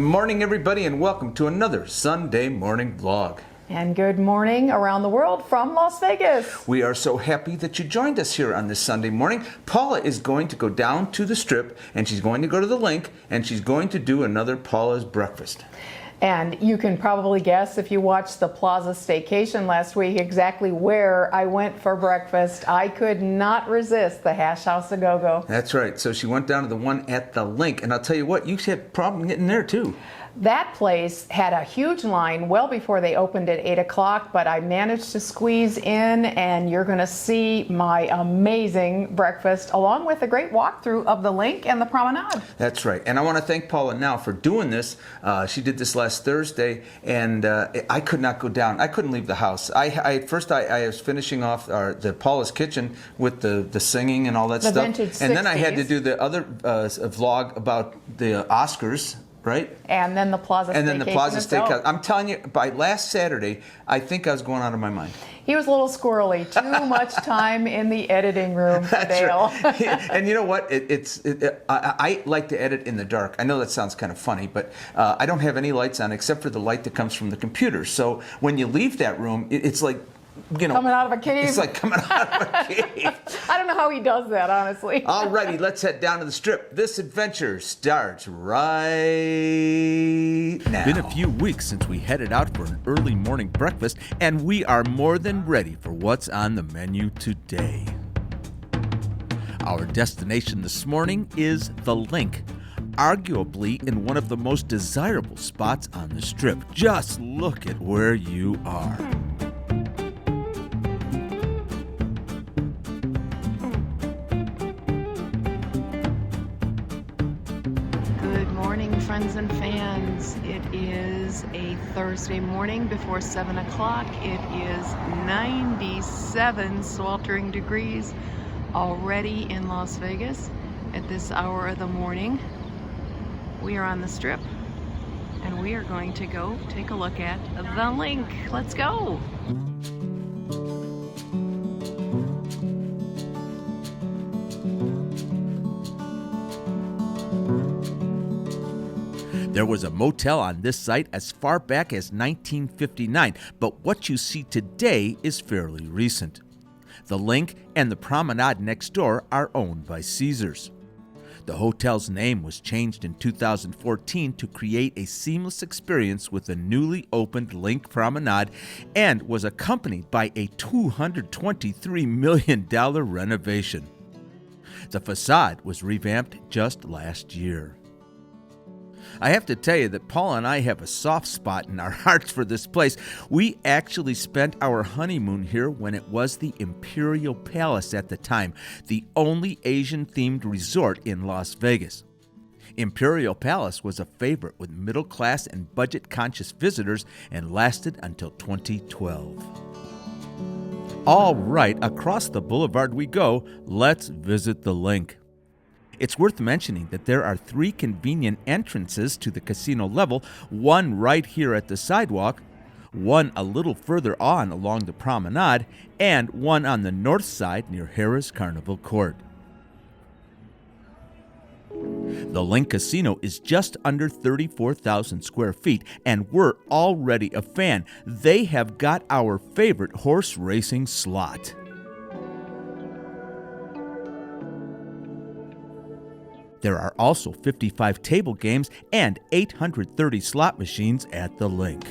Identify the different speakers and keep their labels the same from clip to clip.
Speaker 1: morning, everybody, and welcome to another Sunday morning vlog.
Speaker 2: And good morning around the world from Las Vegas.
Speaker 1: We are so happy that you joined us here on this Sunday morning. Paula is going to go down to the Strip, and she's going to go to the Linq, and she's going to do another Paula's breakfast.
Speaker 2: And you can probably guess, if you watched the Plaza Staycation last week, exactly where I went for breakfast. I could not resist the Hash House A Go-Go.
Speaker 1: That's right. So she went down to the one at the Linq, and I'll tell you what, you had a problem getting there too.
Speaker 2: That place had a huge line well before they opened at 8 o'clock, but I managed to squeeze in, and you're going to see my amazing breakfast along with a great walkthrough of the Linq and the Promenade.
Speaker 1: That's right. And I want to thank Paula now for doing this. She did this last Thursday, and I could not go down. I couldn't leave the house. First I was finishing off the Paula's Kitchen with the singing and all that stuff.
Speaker 2: Vintage 60s.
Speaker 1: And then I had to do the other vlog about the Oscars. Right?
Speaker 2: And then the Plaza Staycation.
Speaker 1: And then the Plaza
Speaker 2: itself.
Speaker 1: Steakhouse. I'm telling you, by last Saturday, I think I was going out of my mind.
Speaker 2: He was a little squirrely. Too much time in the editing room for Dale.
Speaker 1: Right. And you know what? I like to edit in the dark. I know that sounds kind of funny, but I don't have any lights on except for the light that comes from the computer. So when you leave that room, it's like, you know,
Speaker 2: coming out of a cave.
Speaker 1: It's like coming out of a cave.
Speaker 2: I don't know how he does that, honestly.
Speaker 1: Alrighty, let's head down to the Strip. This adventure starts right now. Been a few weeks since we headed out for an early morning breakfast, and we are more than ready for what's on the menu today. Our destination this morning is the Linq, arguably in one of the most desirable spots on the Strip. Just look at where you are.
Speaker 2: Friends and fans, it is a Thursday morning before 7 o'clock. It is 97 sweltering degrees already in Las Vegas at this hour of the morning. We are on the Strip, and we are going to go take a look at the Linq. Let's go.
Speaker 1: There was a motel on this site as far back as 1959, but what you see today is fairly recent. The Linq and the Promenade next door are owned by Caesars. The hotel's name was changed in 2014 to create a seamless experience with the newly opened Linq Promenade, and was accompanied by a $223 million renovation. The facade was revamped just last year. I have to tell you that Paula and I have a soft spot in our hearts for this place. We actually spent our honeymoon here when it was the Imperial Palace at the time, the only Asian-themed resort in Las Vegas. Imperial Palace was a favorite with middle-class and budget-conscious visitors and lasted until 2012. All right, across the boulevard we go. Let's visit the Linq. It's worth mentioning that there are 3 convenient entrances to the casino level, one right here at the sidewalk, one a little further on along the promenade, and one on the north side near Harrah's Carnival Court. The Linq Casino is just under 34,000 square feet, and we're already a fan. They have got our favorite horse racing slot. There are also 55 table games and 830 slot machines at the Linq.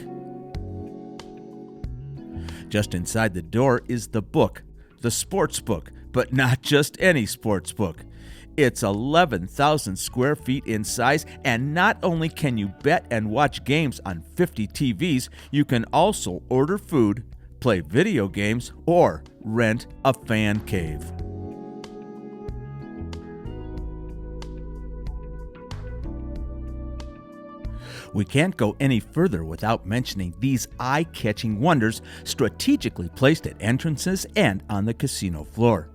Speaker 1: Just inside the door is the book, the sports book, but not just any sports book. It's 11,000 square feet in size, and not only can you bet and watch games on 50 TVs, you can also order food, play video games, or rent a fan cave. We can't go any further without mentioning these eye-catching wonders strategically placed at entrances and on the casino floor.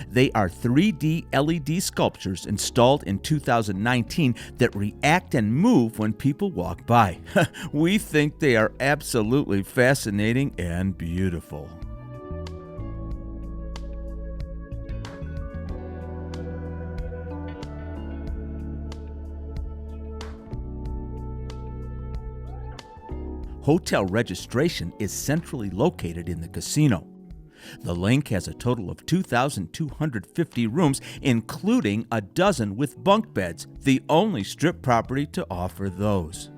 Speaker 1: They are 3D LED sculptures installed in 2019 that react and move when people walk by. We think they are absolutely fascinating and beautiful. Hotel registration is centrally located in the casino. The Linq has a total of 2,250 rooms, including a dozen with bunk beds, the only Strip property to offer those.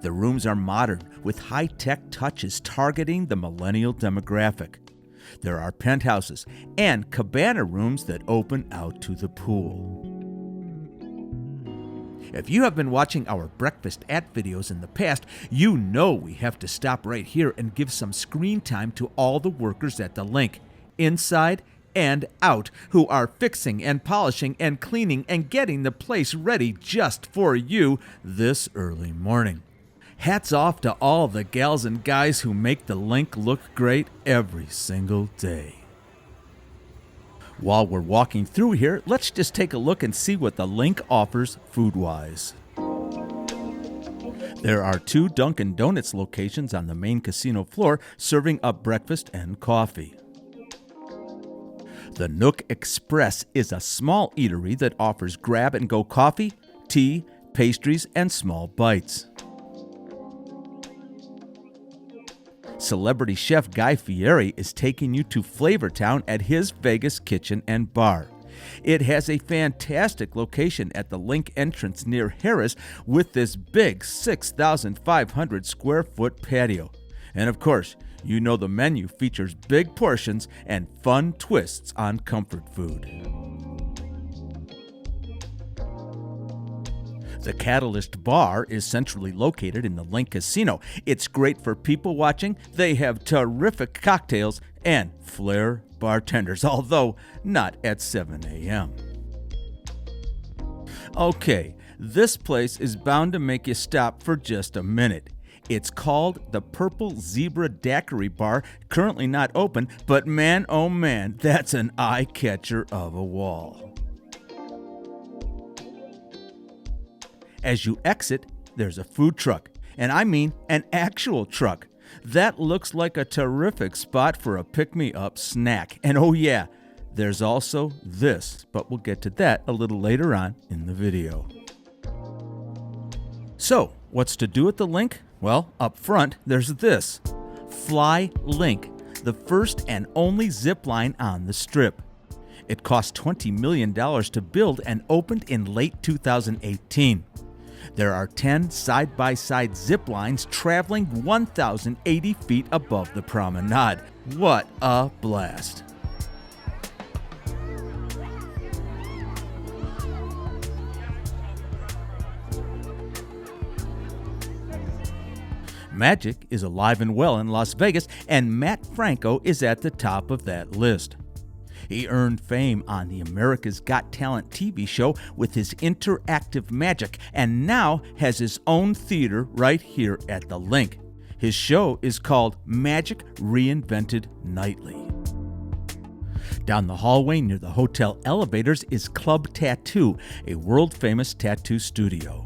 Speaker 1: The rooms are modern, with high-tech touches targeting the millennial demographic. There are penthouses and cabana rooms that open out to the pool. If you have been watching our breakfast at videos in the past, you know we have to stop right here and give some screen time to all the workers at the Linq, inside and out, who are fixing and polishing and cleaning and getting the place ready just for you this early morning. Hats off to all the gals and guys who make the Linq look great every single day. While we're walking through here, let's just take a look and see what the Linq offers food-wise. There are 2 Dunkin' Donuts locations on the main casino floor serving up breakfast and coffee. The Nook Express is a small eatery that offers grab-and-go coffee, tea, pastries, and small bites. Celebrity chef Guy Fieri is taking you to Flavor Town at his Vegas Kitchen and Bar. It has a fantastic location at the Linq entrance near Harris with this big 6,500 square foot patio. And of course, you know the menu features big portions and fun twists on comfort food. The Catalyst Bar is centrally located in the Linq Casino. It's great for people watching. They have terrific cocktails and flair bartenders, although not at 7 a.m. Okay, this place is bound to make you stop for just a minute. It's called the Purple Zebra Daiquiri Bar, currently not open, but man, oh man, that's an eye-catcher of a wall. As you exit, there's a food truck, and I mean an actual truck. That looks like a terrific spot for a pick-me-up snack. And oh yeah, there's also this, but we'll get to that a little later on in the video. So, what's to do at the Linq? Well, up front, there's this. Fly Linq, the first and only zip line on the Strip. It cost $20 million to build and opened in late 2018. There are 10 side-by-side zip lines traveling 1,080 feet above the promenade. What a blast! Magic is alive and well in Las Vegas, and Matt Franco is at the top of that list. He earned fame on the America's Got Talent TV show with his interactive magic, and now has his own theater right here at the Linq. His show is called Magic Reinvented Nightly. Down the hallway near the hotel elevators is Club Tattoo, a world-famous tattoo studio.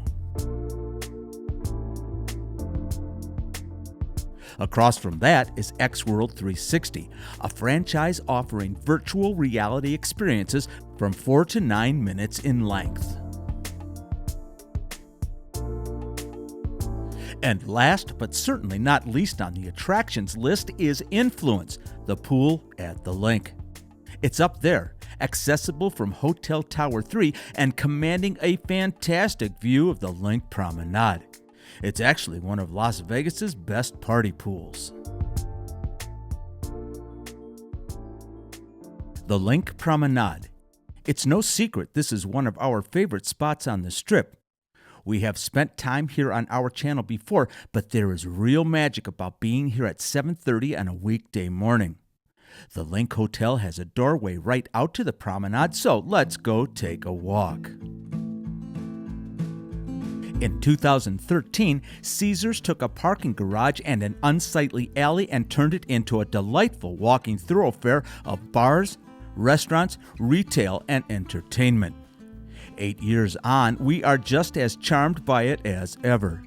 Speaker 1: Across from that is X-World 360, a franchise offering virtual reality experiences from 4 to 9 minutes in length. And last, but certainly not least on the attractions list, is Influence, the pool at the Linq. It's up there, accessible from Hotel Tower 3 and commanding a fantastic view of the Linq Promenade. It's actually one of Las Vegas's best party pools. The Linq Promenade. It's no secret this is one of our favorite spots on the Strip. We have spent time here on our channel before, but there is real magic about being here at 7:30 on a weekday morning. The Linq Hotel has a doorway right out to the promenade, so let's go take a walk. In 2013, Caesars took a parking garage and an unsightly alley and turned it into a delightful walking thoroughfare of bars, restaurants, retail, and entertainment. 8 years on, we are just as charmed by it as ever.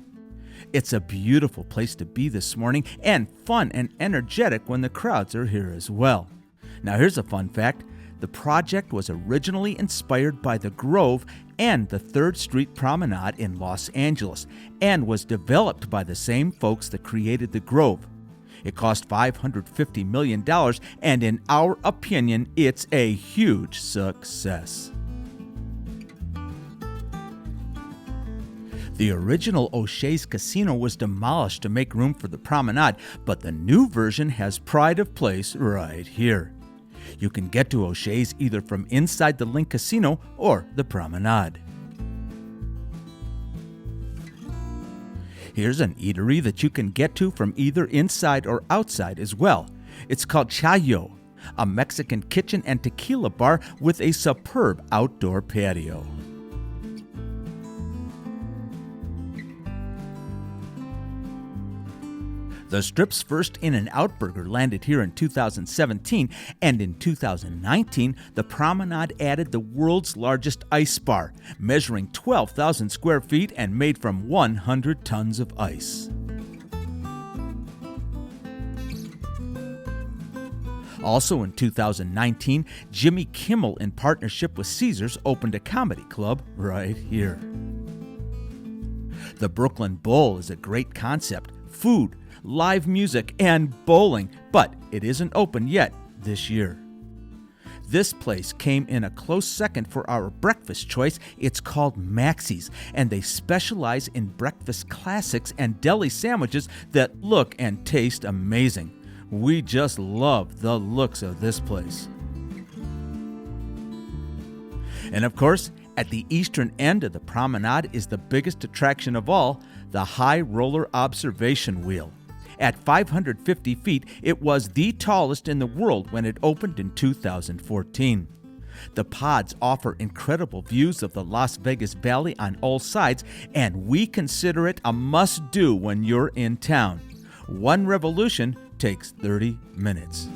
Speaker 1: It's a beautiful place to be this morning, and fun and energetic when the crowds are here as well. Now here's a fun fact. The project was originally inspired by the Grove and the 3rd Street Promenade in Los Angeles, and was developed by the same folks that created the Grove. It cost $550 million, and in our opinion, it's a huge success. The original O'Shea's Casino was demolished to make room for the Promenade, but the new version has pride of place right here. You can get to O'Shea's either from inside the Linq Casino or the Promenade. Here's an eatery that you can get to from either inside or outside as well. It's called Cayambe, a Mexican kitchen and tequila bar with a superb outdoor patio. The Strip's first In-N-Out burger landed here in 2017, and in 2019, the Promenade added the world's largest ice bar, measuring 12,000 square feet and made from 100 tons of ice. Also in 2019, Jimmy Kimmel, in partnership with Caesars, opened a comedy club right here. The Brooklyn Bowl is a great concept. Food, live music, and bowling, but it isn't open yet this year. This place came in a close second for our breakfast choice. It's called Maxie's, and they specialize in breakfast classics and deli sandwiches that look and taste amazing. We just love the looks of this place. And of course, at the eastern end of the Promenade is the biggest attraction of all, the High Roller Observation Wheel. At 550 feet, it was the tallest in the world when it opened in 2014. The pods offer incredible views of the Las Vegas Valley on all sides, and we consider it a must-do when you're in town. One revolution takes 30 minutes.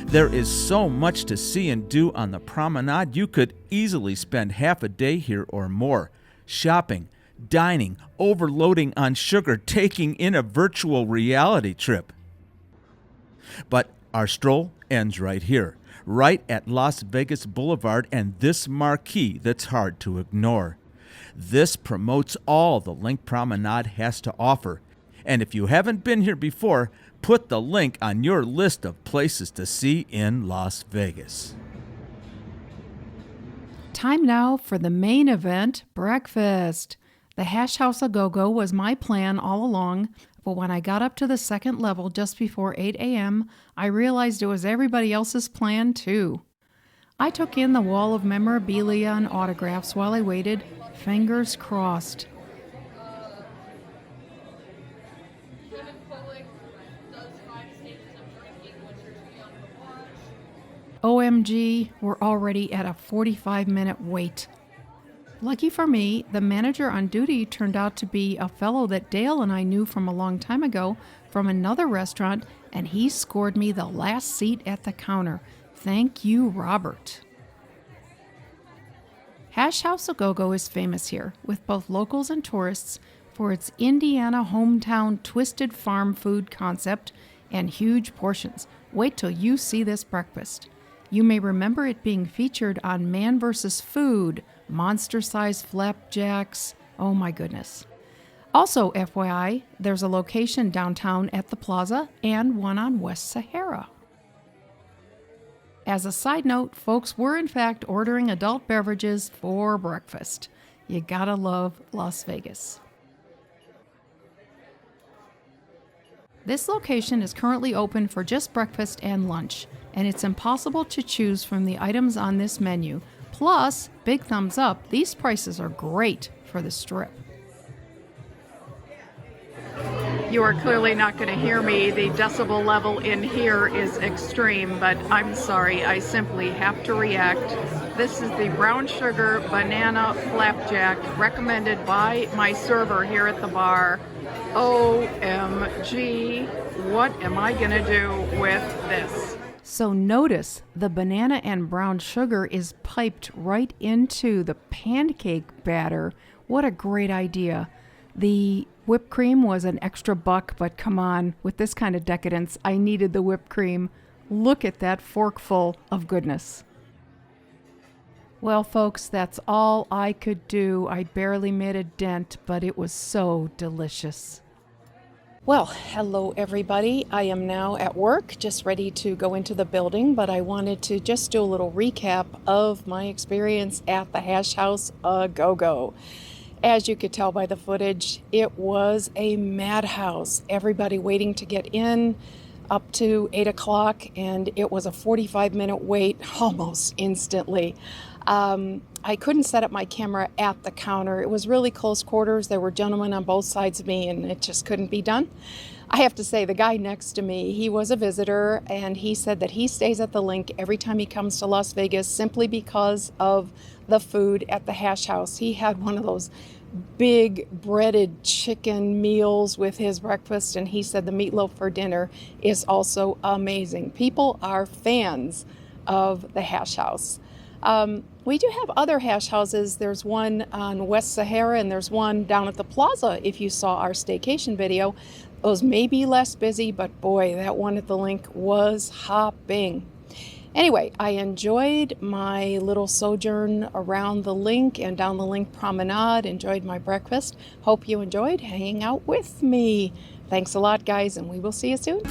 Speaker 1: There is so much to see and do on the Promenade, you could easily spend half a day here or more. Shopping, dining, overloading on sugar, taking in a virtual reality trip. But our stroll ends right here, right at Las Vegas Blvd and this marquee that's hard to ignore. This promotes all the Linq Promenade has to offer. And if you haven't been here before, put the Linq on your list of places to see in Las Vegas.
Speaker 3: Time now for the main event, breakfast. The Hash House A Go-Go was my plan all along, but when I got up to the second level just before 8 a.m., I realized it was everybody else's plan too. I took in the wall of memorabilia and autographs while I waited, fingers crossed. OMG, we're already at a 45-minute wait. Lucky for me, the manager on duty turned out to be a fellow that Dale and I knew from a long time ago from another restaurant, and he scored me the last seat at the counter. Thank you, Robert. Hash House A Go-Go is famous here, with both locals and tourists, for its Indiana hometown twisted farm food concept and huge portions. Wait till you see this breakfast. You may remember it being featured on Man vs. Food, monster-sized flapjacks. Oh my goodness. Also, FYI, there's a location downtown at the plaza and one on West Sahara. As a side note, folks were in fact ordering adult beverages for breakfast. You gotta love Las Vegas. This location is currently open for just breakfast and lunch, and it's impossible to choose from the items on this menu. Plus, big thumbs up, these prices are great for the Strip.
Speaker 2: You are clearly not going to hear me. The decibel level in here is extreme, but I'm sorry, I simply have to react. This is the brown sugar banana flapjack recommended by my server here at the bar. OMG, what am I going to do with this?
Speaker 3: So notice the banana and brown sugar is piped right into the pancake batter. What a great idea. The whipped cream was an extra $1, but come on, with this kind of decadence, I needed the whipped cream. Look at that forkful of goodness. Well, folks, that's all I could do. I barely made a dent, but it was so delicious. Well, hello everybody. I am now at work, just ready to go into the building, but I wanted to just do a little recap of my experience at the Hash House A Go-Go. As you could tell by the footage, it was a madhouse. Everybody waiting to get in up to 8 o'clock, and it was a 45-minute wait almost instantly. I couldn't set up my camera at the counter. It was really close quarters. There were gentlemen on both sides of me, and it just couldn't be done. I have to say, the guy next to me, he was a visitor, and he said that he stays at the Linq every time he comes to Las Vegas simply because of the food at the Hash House. He had one of those big breaded chicken meals with his breakfast, and he said the meatloaf for dinner is also amazing. People are fans of the Hash House. We do have other hash houses. There's one on West Sahara, and there's one down at the plaza if you saw our staycation video. Those may be less busy, but boy, that one at the Linq was hopping. Anyway, I enjoyed my little sojourn around the Linq and down the Linq Promenade, enjoyed my breakfast. Hope you enjoyed hanging out with me. Thanks a lot, guys, and we will see you soon.